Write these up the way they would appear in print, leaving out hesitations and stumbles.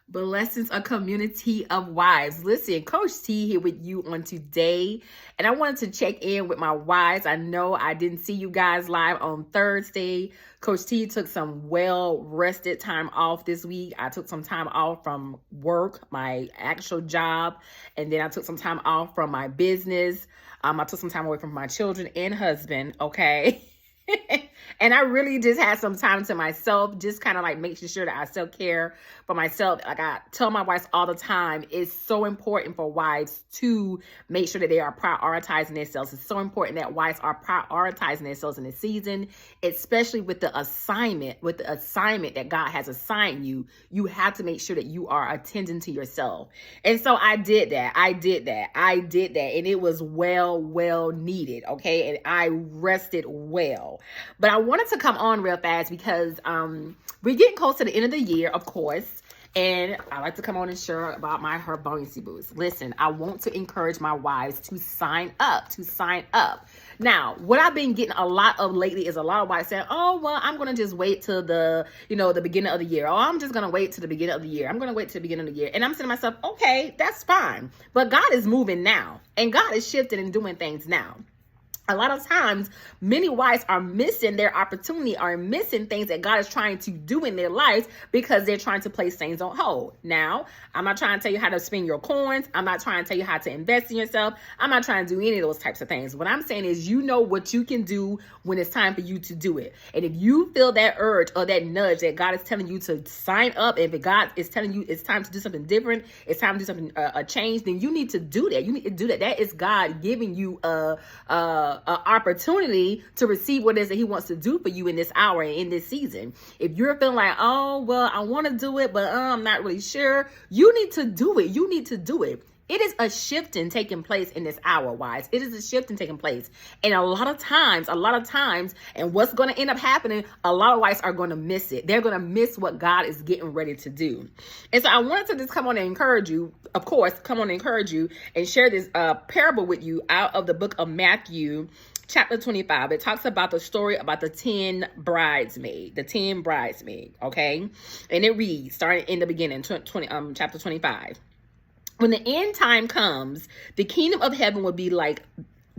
Blessings, a community of wives. Listen, Coach T here with you on today, and I wanted to check in with my wives. I know I didn't see you guys live on Thursday. Coach T took some well-rested time off this week. I took some time off from work, my actual job, and then I took some time off from my business. I took some time away from my children and husband, okay? And I really just had some time to myself, just kind of like making sure that I still care for myself. Like I tell my wives all the time, it's so important for wives to make sure that they are prioritizing themselves. It's so important that wives are prioritizing themselves in this season, especially with the assignment that God has assigned you. You have to make sure that you are attending to yourself. And so I did that. And it was well needed. Okay. And I rested well. But I wanted to come on real fast because we're getting close to the end of the year, of course. And I like to come on and share about my Her Buoyancy Boost. Listen, I want to encourage my wives to sign up, Now, what I've been getting a lot of lately is a lot of wives saying, oh, well, I'm going to just wait till the beginning of the year. Oh, I'm just going to wait till the beginning of the year. I'm going to wait till the beginning of the year. And I'm saying to myself, okay, that's fine. But God is moving now. And God is shifting and doing things now. A lot of times, many wives are missing their opportunity, are missing things that God is trying to do in their lives because they're trying to place things on hold. Now, I'm not trying to tell you how to spend your coins. I'm not trying to tell you how to invest in yourself. I'm not trying to do any of those types of things. What I'm saying is, you know what you can do when it's time for you to do it. And if you feel that urge or that nudge that God is telling you to sign up, if God is telling you it's time to do something different, it's time to do something, a change, then you need to do that. You need to do that. That is God giving you a opportunity to receive what it is that he wants to do for you in this hour and in this season. If you're feeling like, oh, well, I want to do it, but I'm not really sure, you need to do it. You need to do it. It is a shifting taking place in this hour, wives. It is a shifting taking place. And a lot of times, and what's going to end up happening, a lot of wives are going to miss it. They're going to miss what God is getting ready to do. And so I wanted to just come on and encourage you, of course, and share this parable with you out of the book of Matthew, chapter 25. It talks about the story about the 10 bridesmaids, okay? And it reads, starting in the beginning, chapter 25. When the end time comes, the kingdom of heaven would be like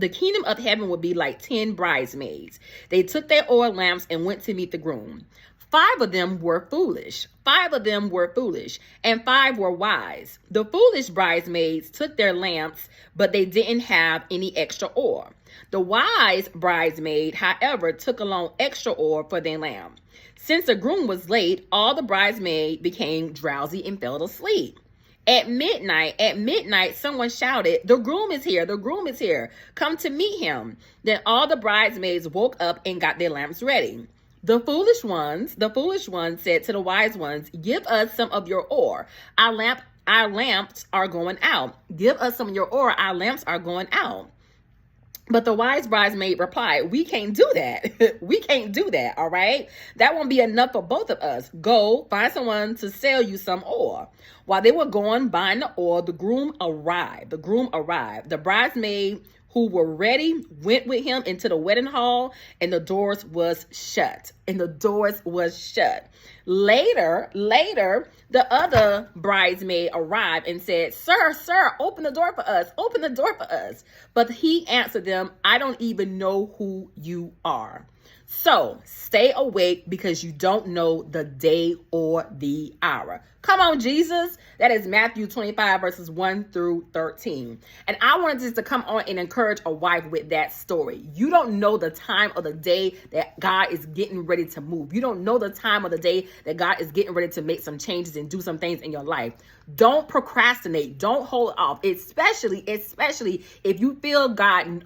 10 bridesmaids. They took their oil lamps and went to meet the groom. 5 of them were foolish, and 5 were wise. The foolish bridesmaids took their lamps, but they didn't have any extra oil. The wise bridesmaid, however, took along extra oil for their lamp. Since the groom was late, all the bridesmaids became drowsy and fell asleep. At midnight, someone shouted, "The groom is here, come to meet him." Then all the bridesmaids woke up and got their lamps ready. The foolish ones said to the wise ones, "Give us some of your oil. Our lamps are going out. Give us some of your oil. Our lamps are going out." But the wise bridesmaid replied, "We can't do that. All right? That won't be enough for both of us. Go find someone to sell you some oil." While they were going buying the oil, the groom arrived. The bridesmaid who were ready went with him into the wedding hall, and the doors was shut. Later, the other bridesmaid arrived and said, Sir, open the door for us. But he answered them, "I don't even know who you are. So stay awake because you don't know the day or the hour." Come on, Jesus. That is Matthew 25, verses 1 through 13. And I wanted just to come on and encourage a wife with that story. You don't know the time of the day that God is getting ready to move. You don't know the time of the day that God is getting ready to make some changes and do some things in your life. Don't procrastinate. Don't hold off, especially if you feel God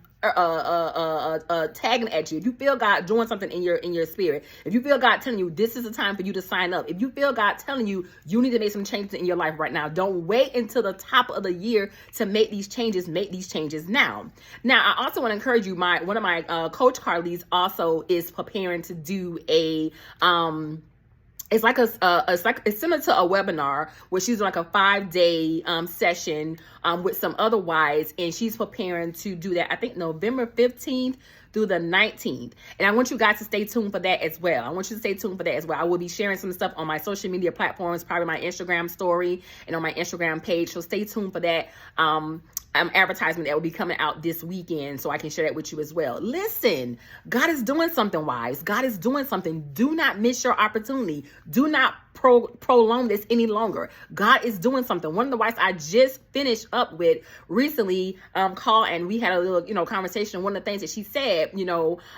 tagging at you. If you feel God doing something in your spirit, if you feel God telling you this is the time for you to sign up, if you feel God telling you you need to make some changes in your life right now, don't wait until the top of the year to make these changes. Make these changes now. Now, I also want to encourage you. One of my coach Carly's also is preparing to do a it's similar to a webinar where she's like a 5-day session with some other wives, and she's preparing to do that. I think November 15th through the 19th. And I want you guys to stay tuned for that as well. I want you to stay tuned for that as well. I will be sharing some stuff on my social media platforms, probably my Instagram story and on my Instagram page. So stay tuned for that. Advertisement that will be coming out this weekend, so I can share that with you as well. Listen, God is doing something, wives. God is doing something. Do not miss your opportunity. Do not prolong this any longer. God is doing something. One of the wives I just finished up with recently called, and we had a little conversation. One of the things that she said,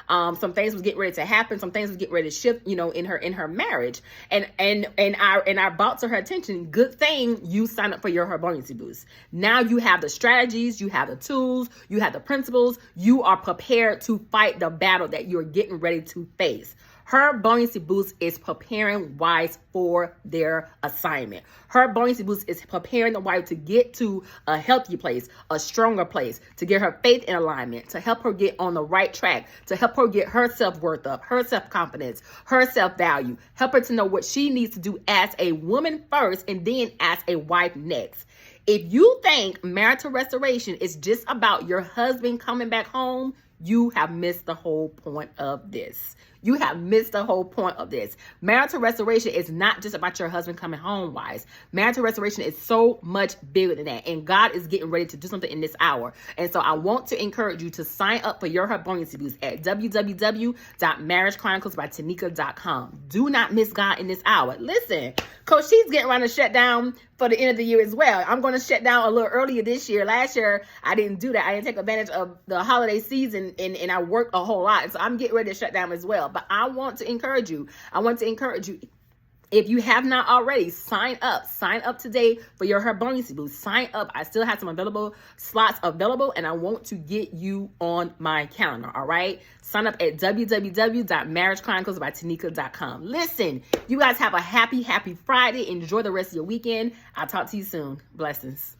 some things was getting ready to happen, some things was getting ready to shift, in her marriage, and I brought to her attention, good thing you signed up for your Herboyancy Boost. Now you have the strategies, you have the tools, you have the principles, you are prepared to fight the battle that you're getting ready to face. Her Buoyancy Boost is preparing wives for their assignment. Her Buoyancy Boost is preparing the wife to get to a healthy place, a stronger place, to get her faith in alignment, to help her get on the right track, to help her get her self-worth up, her self-confidence, her self-value, help her to know what she needs to do as a woman first and then as a wife next. If you think marital restoration is just about your husband coming back home, you have missed the whole point of this. You have missed the whole point of this. Marital restoration is not just about your husband coming home, wives. Marital restoration is so much bigger than that. And God is getting ready to do something in this hour. And so I want to encourage you to sign up for your Buoyancy Boost at www.marriageChroniclesbytanika.com. Do not miss God in this hour. Listen, Coach T's getting ready to shut down for the end of the year as well. I'm going to shut down a little earlier this year. Last year, I didn't do that. I didn't take advantage of the holiday season, and I worked a whole lot. So I'm getting ready to shut down as well. But I want to encourage you. If you have not already, sign up. Sign up today for your Buoyancy Boost. Sign up. I still have some slots available, and I want to get you on my calendar, all right? Sign up at www.marriagechroniclesbytanika.com. Listen, you guys have a happy Friday. Enjoy the rest of your weekend. I'll talk to you soon. Blessings.